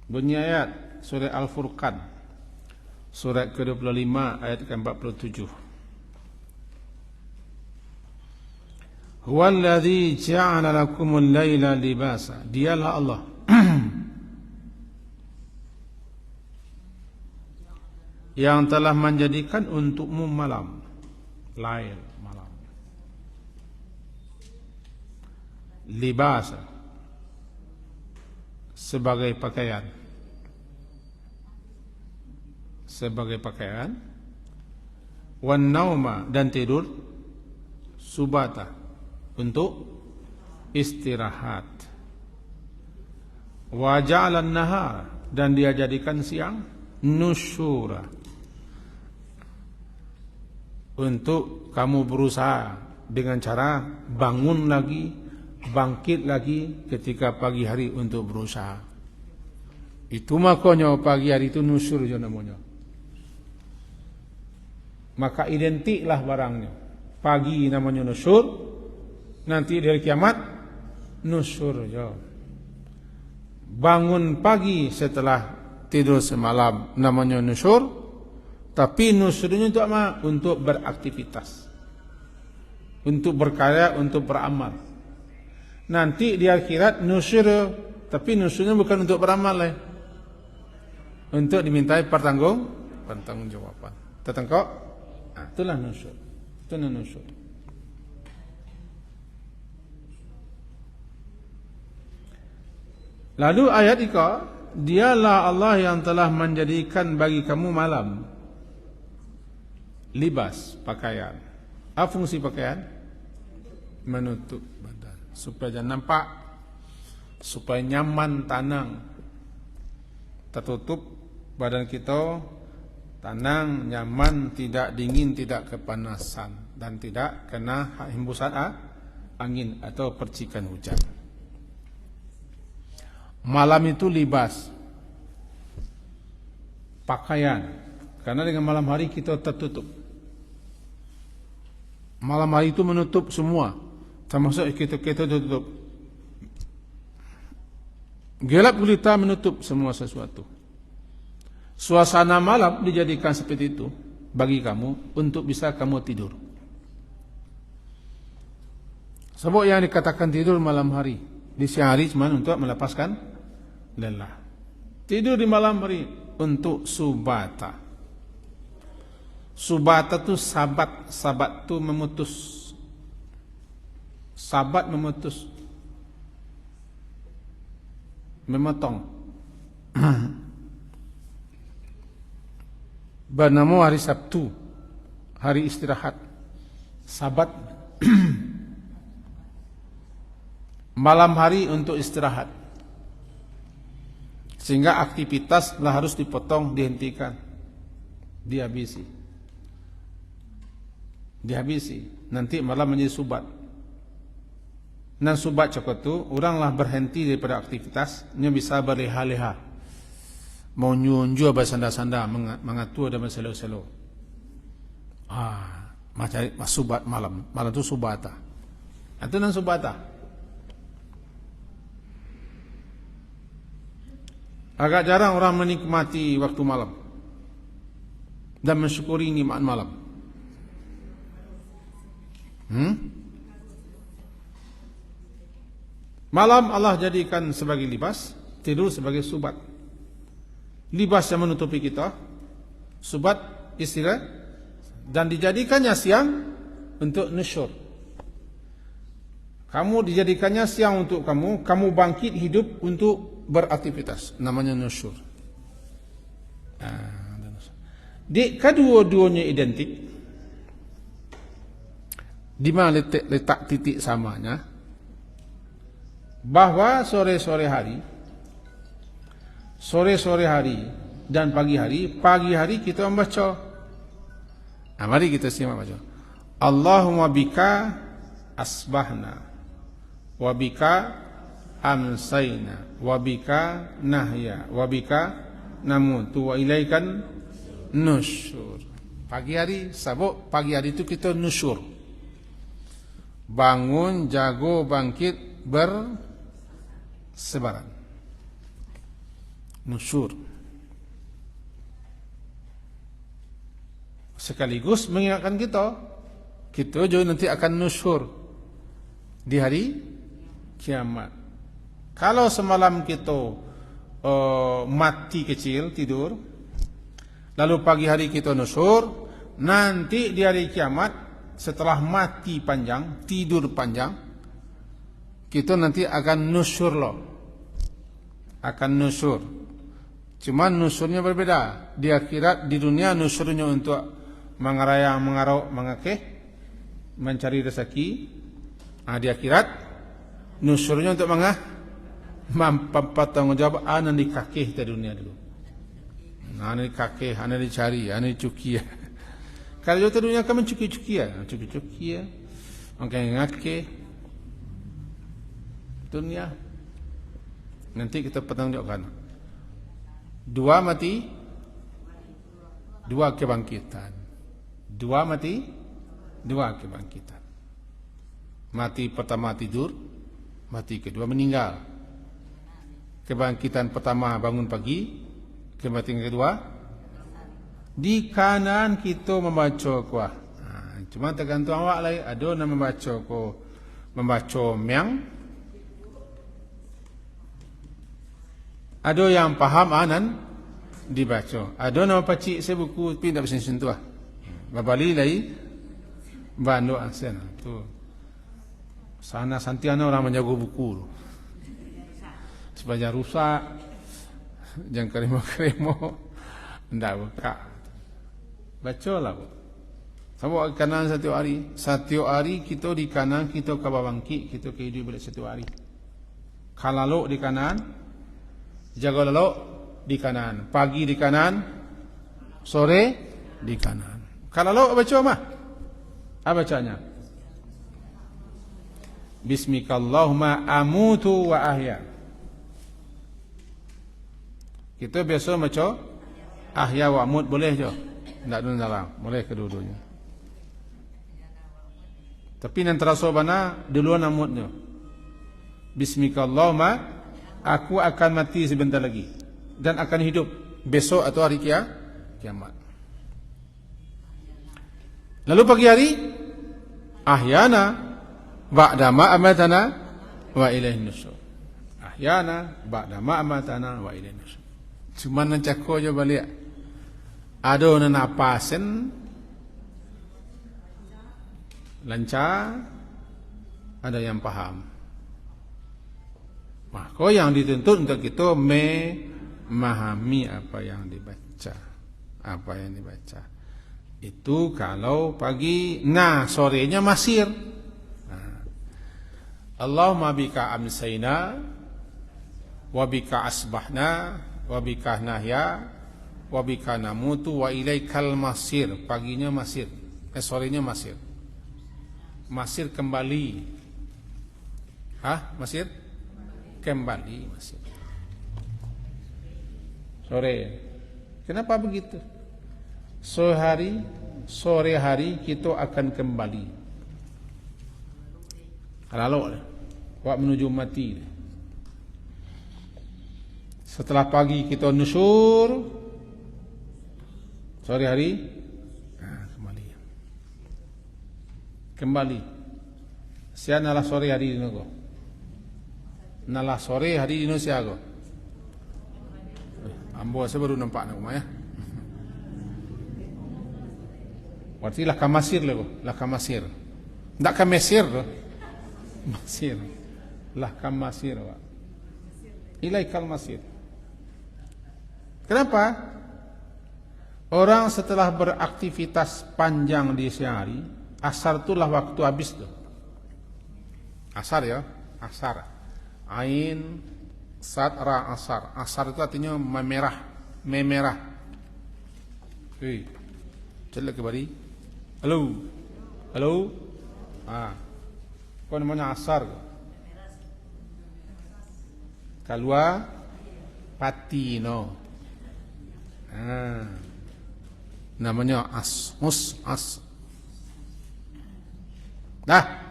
Bunyi ayat surah Al-Furqan, surat ke-25 ayat ke-47. Huwallazi ja'ala lakumul laila libasa. Dialah Allah yang telah menjadikan untukmu malam, lail, malam. Libasa, sebagai pakaian. Sebagai pakaian. Wan nauma, dan tidur. Subata, untuk istirahat. Wa ja'alan nahar, dan dia jadikan siang nusyura, untuk kamu berusaha dengan cara bangun lagi, bangkit lagi ketika pagi hari untuk berusaha. Itu makanya pagi hari itu nusyur je namanya. Maka identiklah barangnya. Pagi namanya nusyur, nanti dari kiamat nusyur je. Bangun pagi setelah tidur semalam namanya nusyur, tapi nusyurnya untuk apa? Untuk beraktivitas, untuk berkarya, untuk beramal. Nanti di akhirat nusyur, tapi nusyurnya bukan untuk beramal, untuk dimintai pertanggungjawaban. Tertengkok? Itulah nusyur. Itulah nusyur. Lalu ayat ika, dialah Allah yang telah menjadikan bagi kamu malam libas, pakaian. Apa fungsi pakaian? Menutup badan, supaya jangan nampak, supaya nyaman, tenang. Tertutup badan kita, tenang, nyaman, tidak dingin, tidak kepanasan, dan tidak kena hembusan angin atau percikan hujan. Malam itu libas, pakaian, karena dengan malam hari kita tertutup. Malam hari itu menutup semua, termasuk kita tertutup. Gelap gulita menutup semua sesuatu. Suasana malam dijadikan seperti itu bagi kamu untuk bisa kamu tidur. Sebab yang dikatakan tidur malam hari, di siang hari cuma untuk melepaskan lelah. Tidur di malam hari untuk subata. Subata tu sabat, sabat tu memutus. Sabat memutus, memotong. Bernama hari Sabtu. hari istirahat, Sabat. Malam hari untuk istirahat. Sehingga aktivitas lah harus dipotong, dihentikan, dihabisi. Nanti malam menjadi subat. Dan subat cokot tu, oranglah berhenti daripada aktivitasnya, bisa berleha-leha, mau nyunjua bersanda-sanda, mengatur dan berselo-selo. Macam subat malam tu subata. Itu nan subata. Agak jarang orang menikmati waktu malam dan mensyukuri nikmat malam. Malam Allah jadikan sebagai libas, tidur sebagai subat. Libas yang menutupi kita, subat istirahat, dan dijadikannya siang untuk nusyur. Kamu dijadikannya siang untuk kamu bangkit hidup untuk beraktivitas, namanya nusyur. Di kedua-duanya identik. Di mana letak titik samanya? Bahwa sore-sore hari dan pagi hari kita membaca. Mari kita simak baca. Allahumma bika asbahna wa bika amsayna wa bika nahya wa bika namutu wa ilaikan nusyur. Pagi hari, sabuk pagi hari itu kita nusyur. Bangun, jago, bangkit, bersebaran. Nusyur. Sekaligus mengingatkan kita juga nanti akan nusyur di hari kiamat. Kalau semalam kita mati kecil tidur, lalu pagi hari kita nusyur, nanti di hari kiamat setelah mati panjang, tidur panjang, kita nanti akan nusyur loh. Akan nusyur. Cuma nusyurnya berbeda. Di akhirat, di dunia nusyurnya untuk mengarayang, mengarau, mengakeh, mencari rezeki. Di akhirat nusyurnya untuk bertanggungjawab anak dikakeh di dunia dulu. Anak dikakeh, anak dicari, anak dicuki. Kalau di dunia kan mencuki-cuki ya, orang ngakeh dunia. Nanti kita pertanggungjawabkan. Dua mati, dua kebangkitan. Dua mati, dua kebangkitan. Mati pertama tidur, mati kedua meninggal. Kebangkitan pertama bangun pagi, kebangkitan kedua di kanan kita membaca kuah. Cuma tergantung awak lah. Ada yang membaca miang. Ada yang faham anan dibaca. Ada nama pacik saya buku tapi tak bisa sentuh. Babali lagi bandu asen tu. Sana santiana orang menjaga buku tu. Supaya rusak. Jangan keremo-keremo. Ndak buka. Bacalah. Sama kanan satu hari. Satu hari kita di kanan, kita ke bangkit, kita ke hidup balik satu hari. Kalau di kanan, jaga lalu di kanan, pagi di kanan, sore di kanan. Kalau lalu baca apa? Apa bacanya? Bismikallahumma amutu wa ahya. Kita biasa baca ahya wa amut boleh je. Tak ada dalam, boleh kedua-duanya. Tapi yang terasa mana duluan amutnya. Bismikallahumma, aku akan mati sebentar lagi dan akan hidup besok atau hari kiamat. Lalu pagi hari ahyana ba'da ma amatana wa ilaihin nusyur. Ahyana ba'da ma amatana wa ilaihin nusyur. Cuma nak cakap je balik. Ada yang napasen lancar, ada yang faham. Maka yang dituntut untuk kita memahami apa yang dibaca. Itu kalau pagi. Nah, sorenya masir. Allahumma bika amsayna wa bika asbahna wa bika nahya wa bika namutu wa ilaikal masir. Paginya masir, sorenya masir. Masir kembali. Masir? Kembali masir. Sore. Kenapa begitu? Sore hari kita akan kembali. Lalu buat menuju mati. Setelah pagi kita nusyur, sore hari kembali. Sia nalah sore hari dino go. Nalah sore hari dino sia go. Ambo saya baru nampak nak rumah ya. Berarti lah kamasir lego, lah kamasir. Ndak kamesir loh. Masir. Lah kamasir, Pak. Ilaikal masir. Kenapa? Orang setelah beraktivitas panjang di siang hari, asar itulah waktu habis tuh. Asar ya, asar. Ain, sad, ra, asar. Asar itu artinya memerah. Jelek kembali. Halo. Apa namanya asar? Kalua patino. Namanya as. Dah.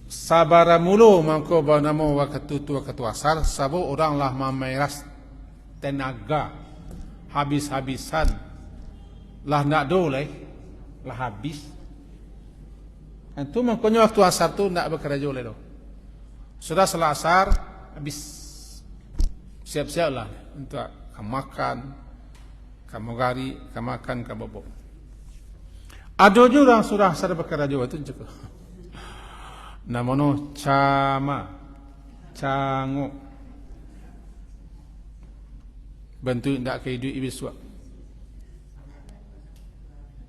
Sabara mulu mangko banamo waktu asar, sabo orang lah memeras tenaga habis-habisan. Lah nak doleh, lah habis. Itu makanya waktu asar tu nak bekerja oleh doh. Sudah setelah asar habis siap-siap lah untuk kamu makan, kamu gari, kamu makan, kamu bobo. Ada juga orang sudah asar bekerja itu juga. Namanya cango. Bentuk tidak kehidup iblis suap.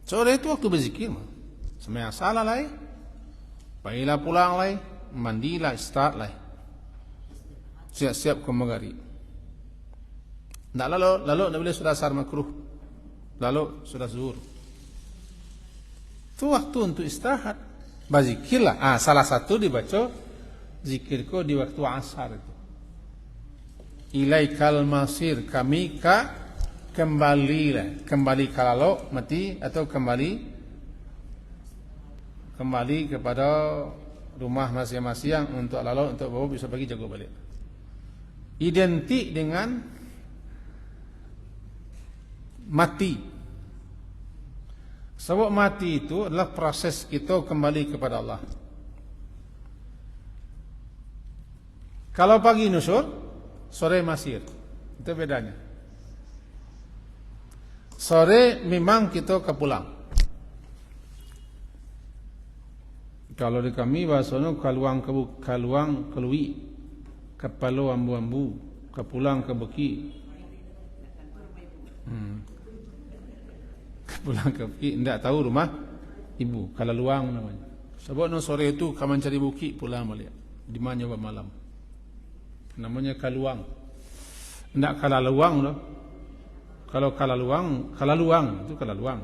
Sore itu waktu berzikir mah. Semaya salah lah. Baiklah pulang lah. Mandilah, start lah. Siap-siap ke magari. Tak lalu tak boleh sudah asar makruh. Lalu sudah zuhur. Itu waktu untuk istirahat. Berzikirlah. Salah satu dibaca zikirku di waktu asar itu. Ilaikal masir, kami kembali kalau mati atau kembali kepada rumah masing-masing untuk lalu untuk bawa bisa pergi jaga balik. Identik dengan mati. Sebab mati itu adalah proses kita kembali kepada Allah. Kalau pagi nusyur, sore masir. Itu bedanya. Sore memang kita kepulang. Kalau di kami bahasanya kaluang kelui, kepalo ambu-ambu, kepulang ke beki. Kepulang ke beki, tidak tahu rumah ibu. Kalau luang namanya. Sebab no sore itu kamu cari buki pulang balik. Di mana malam. Namanya kaluang. Tidak kalaluang loh. Kalau kalaluang itu kalaluang.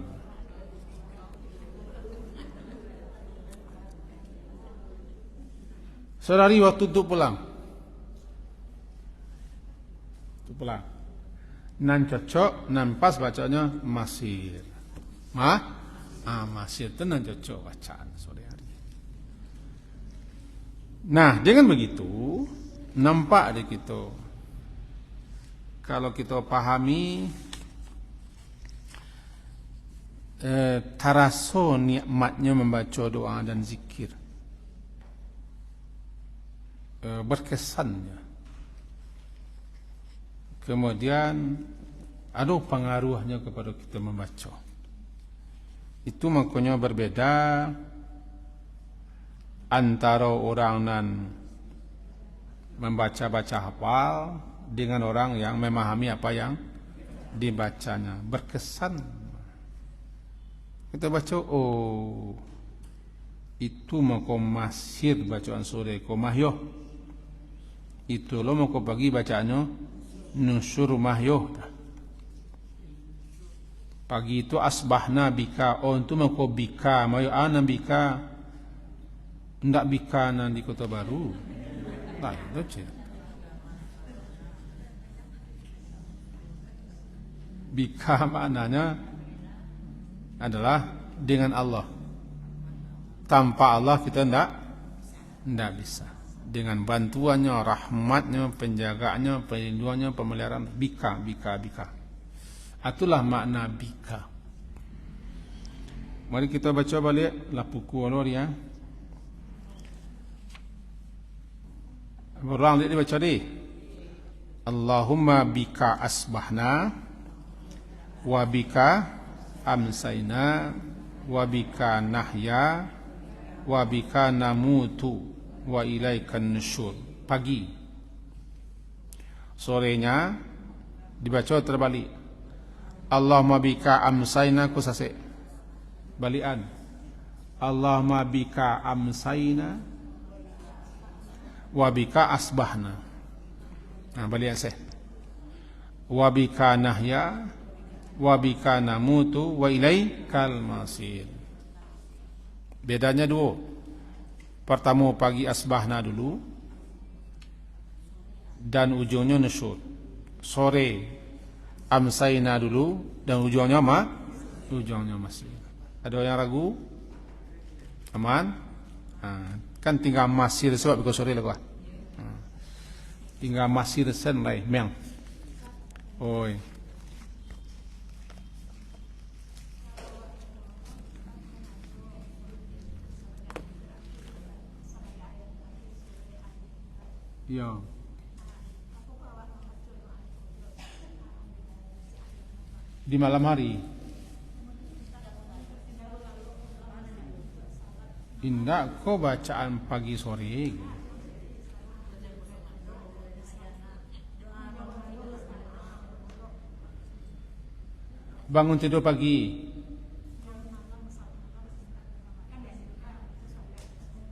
Sehari waktu untuk pulang. Untuk pulang. Nan cocok, nan pas bacanya masir. Masir itu nan cocok bacaan sore hari. Nah, dengan begitu nampak di kita. Kalau kita pahami taraso nikmatnya membaca doa dan zikir, berkesannya. Kemudian ada pengaruhnya kepada kita membaca. Itu makanya berbeda antara orang nan membaca-baca hafal dengan orang yang memahami apa yang dibacanya. Berkesan Kita baca, oh itu mau kau masir bacaan sore kau mahyoh. Itu lo mau kau pagi bacaannya nusyur mahyoh. Pagi itu asbahna bika, oh itu mau kau bika, mayo ana bika. Ndak bika di Kota Baru. Nah, itu je. Bika maknanya adalah dengan Allah. Tanpa Allah kita ndak bisa. Dengan bantuannya, rahmatnya, penjagaannya, perlindungannya, pemeliharaan. Bika. Itulah makna bika. Mari kita baca balik lapuku alor ya. Orang dia baca di. Allahumma bika asbahna wa bika amsayna wa bika nahya wa bika namutu wa ilaikan nusyur. Pagi. Sorenya dibaca terbalik. Allahumma bika amsayna kusase. Balian. Allahumma bika amsayna wa bika asbahna. Nah, balian saya. Wa bika nahya wa bika namutu wa ilaikal masir. Bedanya dua. Pertama pagi asbahna dulu dan ujungnya nusyur. Sore amsayna dulu dan ujungnya masir. Ada yang ragu? Aman? Kan tinggal masir sebab because sore lah. Tinggal masir sen lai meng. Oi. Ya. Di malam hari. Indah kau bacaan pagi sore. Bangun tidur pagi.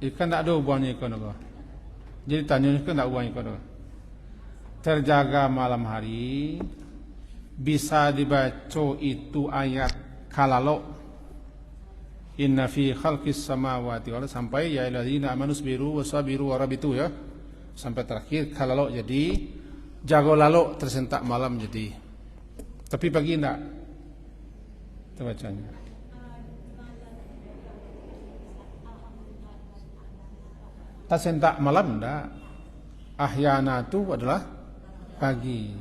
Ikan tak ada hubungannya ikan apa? Jadi tanya ikan tak hubungannya ikan apa? Terjaga malam hari. Bisa dibaca itu ayat kalalo. Inna fi khalqis samawati wal sampai ya alladzina amanu sabiru wasabiru warabitu ya. Sampai terakhir kalalo jadi jago lalu tersentak malam jadi. Tapi pagi enggak. Kita bacanya. Tersentak malam enggak. Ahyana itu adalah pagi.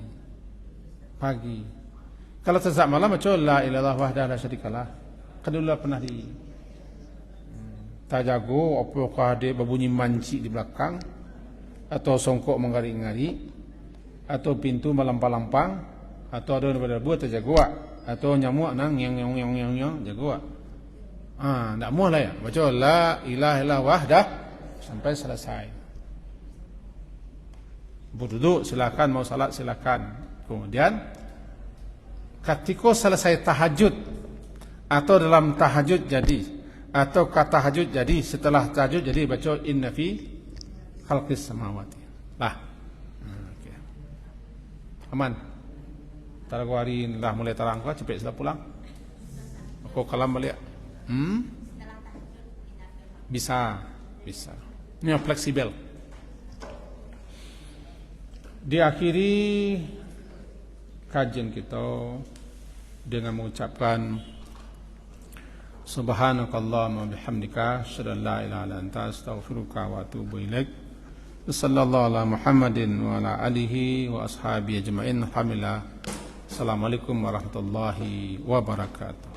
Kalau tersentak malam baca la ilaha illallah wahdahu la syarikalah. Kedua pernah di tak jago apakah dia berbunyi manci di belakang atau songkok mengari-ngari atau pintu melampang-lampang atau ada daripada buat terjago atau nyamuk nang yang jago. Enggak mau lah ya. Baca la ilaha illallah wahdah sampai selesai. Berduduk silakan, mau salat silakan. Kemudian ketika selesai tahajud atau dalam tahajud jadi atau kata tahajud jadi setelah tahajud jadi baca inna fi khalqis samawati lah. Okay. Aman. Tarago hari lah mulai terang kau cepet sudah pulang. Aku kalam balik. Bisa. Ini fleksibel. Diakhiri kajian kita dengan mengucapkan subhanakallahumma bihamdika asyhadu an la ilaha illa anta astaghfiruka wa atubu ilaik. Sallallahu ala Muhammadin wa ala alihi wa ashabihi ajma'in. Alhamdulillah. Assalamualaikum warahmatullahi wabarakatuh.